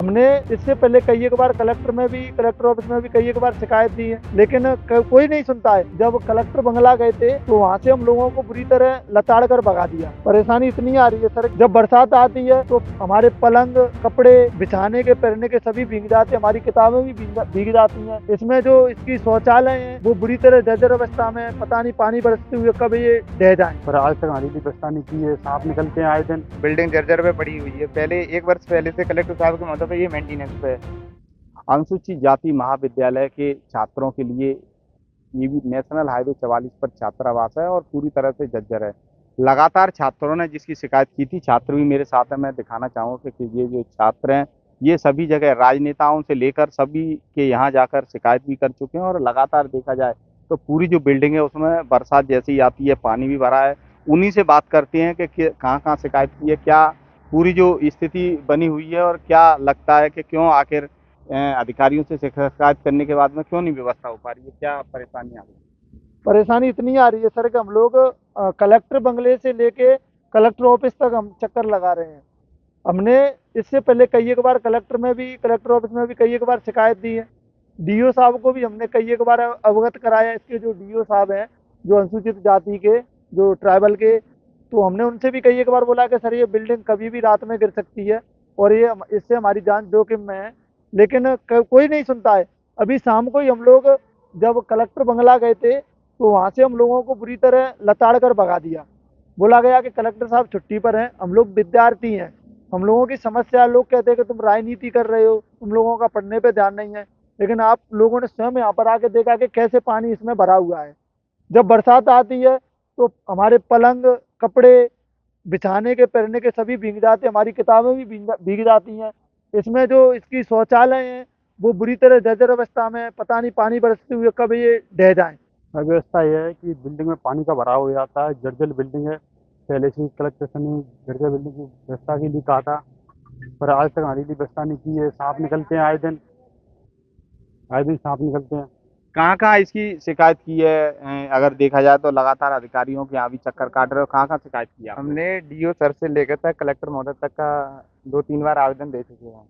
हमने इससे पहले कई एक बार कलेक्टर ऑफिस में भी कई एक बार शिकायत दी है, लेकिन कोई नहीं सुनता है। जब कलेक्टर बंगला गए थे तो वहाँ से हम लोगों को बुरी तरह लताड़ कर भगा दिया। परेशानी इतनी आ रही है सर, जब बरसात आती है तो हमारे पलंग, कपड़े बिछाने के, पहनने के सभी भीग जाते हैं, हमारी किताबें भी भीग जाती हैं। इसमें जो इसकी शौचालय है वो बुरी तरह जर्जर अवस्था में, पता नहीं पानी बरसते हुए कब ये ढह जाए। पर आज तक हमारी भी व्यवस्था नहीं की है, सांप निकलते हैं आए दिन। बिल्डिंग जर्जर पे पड़ी हुई है, पहले 1 वर्ष पहले से कलेक्टर साहब के मतलब ये मेंटेनेंस पे है। अनुसूचित जाति महाविद्यालय के छात्रों के लिए ये भी नेशनल हाईवे 44 पर छात्रावास है और पूरी तरह से जर्जर है। लगातार छात्रों ने जिसकी शिकायत की थी, छात्र भी मेरे साथ है, मैं दिखाना चाहूँगा कि ये जो छात्र हैं ये सभी जगह राजनेताओं से लेकर सभी के यहाँ जाकर शिकायत भी कर चुके हैं। और लगातार देखा जाए तो पूरी जो बिल्डिंग है उसमें बरसात जैसे ही आती है पानी भी भरा है। उन्हीं से बात करते हैं कि कहाँ कहाँ शिकायत की है, क्या पूरी जो स्थिति बनी हुई है और क्या लगता है कि क्यों आखिर अधिकारियों से शिकायत करने के बाद में क्यों नहीं व्यवस्था हो पा रही है, क्या परेशानी आ रही है? परेशानी इतनी आ रही है सर कि हम लोग कलेक्टर बंगले से लेके कलेक्टर ऑफिस तक हम चक्कर लगा रहे हैं। हमने इससे पहले कई एक बार कलेक्टर ऑफिस में भी कई एक बार शिकायत दी है। डीओ साहब को भी हमने कई एक बार अवगत कराया। इसके जो डीओ साहब हैं, जो अनुसूचित जाति के, जो ट्राइबल के, तो हमने उनसे भी कई एक बार बोला कि सर ये बिल्डिंग कभी भी रात में गिर सकती है और ये इससे हमारी जान जोखिम में है, लेकिन कोई नहीं सुनता है। अभी शाम को ही हम लोग जब कलेक्टर बंगला गए थे तो वहाँ से हम लोगों को बुरी तरह लताड़ कर भगा दिया। बोला गया कि कलेक्टर साहब छुट्टी पर हैं, हम लोग विद्यार्थी हैं, हम लोगों की समस्या, लोग कहते हैं कि तुम राजनीति कर रहे हो, तुम लोगों का पढ़ने पे ध्यान नहीं है। लेकिन आप लोगों ने स्वयं यहाँ पर आके देखा कि कैसे पानी इसमें भरा हुआ है। जब बरसात आती है तो हमारे पलंग, कपड़े बिछाने के, पहनने के सभी भीग जाते हैं, हमारी किताबें भी भीग जाती हैं। इसमें जो इसकी शौचालय है वो बुरी तरह जर्जर अवस्था में, पता नहीं पानी बरसते हुए कब ये ढह जाए। व्यवस्था यह है कि बिल्डिंग में पानी का भराव हो जाता है, जर्जर बिल्डिंग है। पहले से ही कलेक्टर ने जर्जर बिल्डिंग की व्यवस्था के लिए कहा था, पर आज तक हमारी भी व्यवस्था नहीं की है। सांप निकलते हैं आए दिन सांप निकलते हैं। कहाँ कहाँ इसकी शिकायत की है? अगर देखा जाए तो लगातार अधिकारियों के यहाँ भी चक्कर काट रहे हो, कहाँ कहाँ शिकायत की है? हमने डीओ सर से लेकर तक कलेक्टर महोदय तक का 2-3 बार आवेदन दे चुके हैं।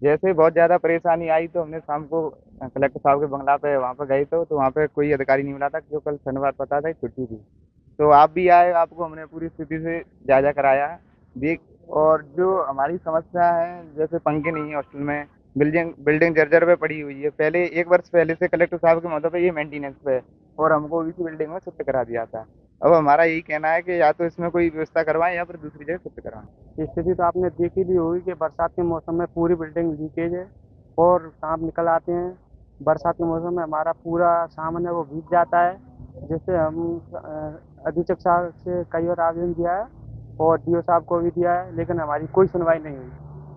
जैसे बहुत ज़्यादा परेशानी आई तो हमने शाम को कलेक्टर साहब के बंगला पे वहाँ पर गए तो वहाँ पे कोई अधिकारी नहीं मिला था, जो कल शनिवार पता था छुट्टी थी। तो आप भी आए, आपको हमने पूरी स्थिति से जायजा कराया देख। और जो हमारी समस्या है, जैसे पंखे नहीं है हॉस्टल में, बिल्डिंग जर्जर पे पड़ी हुई है, पहले 1 वर्ष पहले से कलेक्टर साहब के मतलब ये मेंटेनेंस पे है और हमको इसी बिल्डिंग में शिफ्ट करा दिया था। अब हमारा यही कहना है कि या तो इसमें कोई व्यवस्था करवाएं या फिर दूसरी जगह शिफ्ट करवाएं। स्थिति तो आपने देखी ली होगी कि बरसात के मौसम में पूरी बिल्डिंग लीकेज है और सांप निकल आते हैं। बरसात के मौसम में हमारा पूरा सामान है वो भीग जाता है, जिससे हम अधीक्षक साहब से कई बार आवेदन दिया है और डीओ साहब को भी दिया है, लेकिन हमारी कोई सुनवाई नहीं हुई।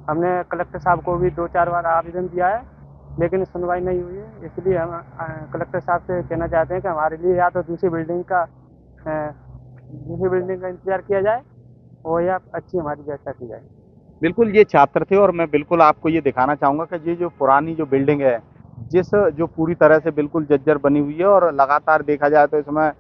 हमने कलेक्टर साहब को भी 2-4 बार आवेदन दिया है, लेकिन सुनवाई नहीं हुई है। इसलिए हम कलेक्टर साहब से कहना चाहते हैं कि हमारे लिए या तो दूसरी बिल्डिंग का इंतजार किया जाए और या अच्छी हमारी व्यवस्था की जाए। बिल्कुल, ये छात्र थे और मैं बिल्कुल आपको ये दिखाना चाहूँगा कि ये जो पुरानी जो बिल्डिंग है, जो पूरी तरह से बिल्कुल जर्जर बनी हुई है और लगातार देखा जाए तो इसमें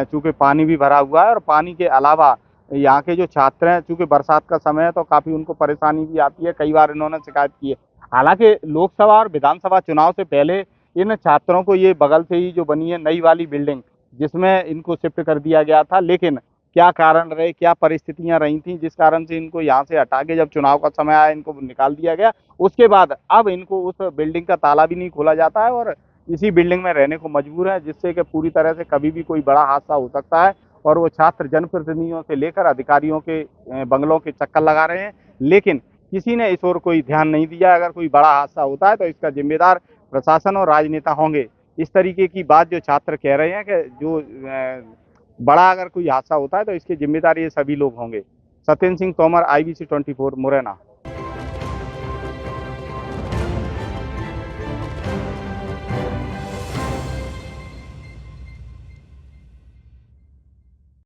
चूँकि पानी भी भरा हुआ है और पानी के अलावा यहाँ के जो छात्र हैं, चूँकि बरसात का समय है तो काफ़ी उनको परेशानी भी आती है। कई बार इन्होंने शिकायत की है। हालांकि लोकसभा और विधानसभा चुनाव से पहले इन छात्रों को ये बगल से ही जो बनी है नई वाली बिल्डिंग, जिसमें इनको शिफ्ट कर दिया गया था, लेकिन क्या कारण रहे, क्या परिस्थितियां रही थी जिस कारण से इनको यहाँ से हटा के जब चुनाव का समय आया इनको निकाल दिया गया। उसके बाद अब इनको उस बिल्डिंग का ताला भी नहीं खोला जाता है और इसी बिल्डिंग में रहने को मजबूर है, जिससे कि पूरी तरह से कभी भी कोई बड़ा हादसा हो सकता है। और वो छात्र जनप्रतिनिधियों से लेकर अधिकारियों के बंगलों के चक्कर लगा रहे हैं, लेकिन किसी ने इस ओर कोई ध्यान नहीं दिया। अगर कोई बड़ा हादसा होता है तो इसका जिम्मेदार प्रशासन और राजनेता होंगे। इस तरीके की बात जो छात्र कह रहे हैं कि जो बड़ा अगर कोई हादसा होता है तो इसके जिम्मेदार ये सभी लोग होंगे। सत्येंद्र सिंह तोमर, IBC 24, मुरैना।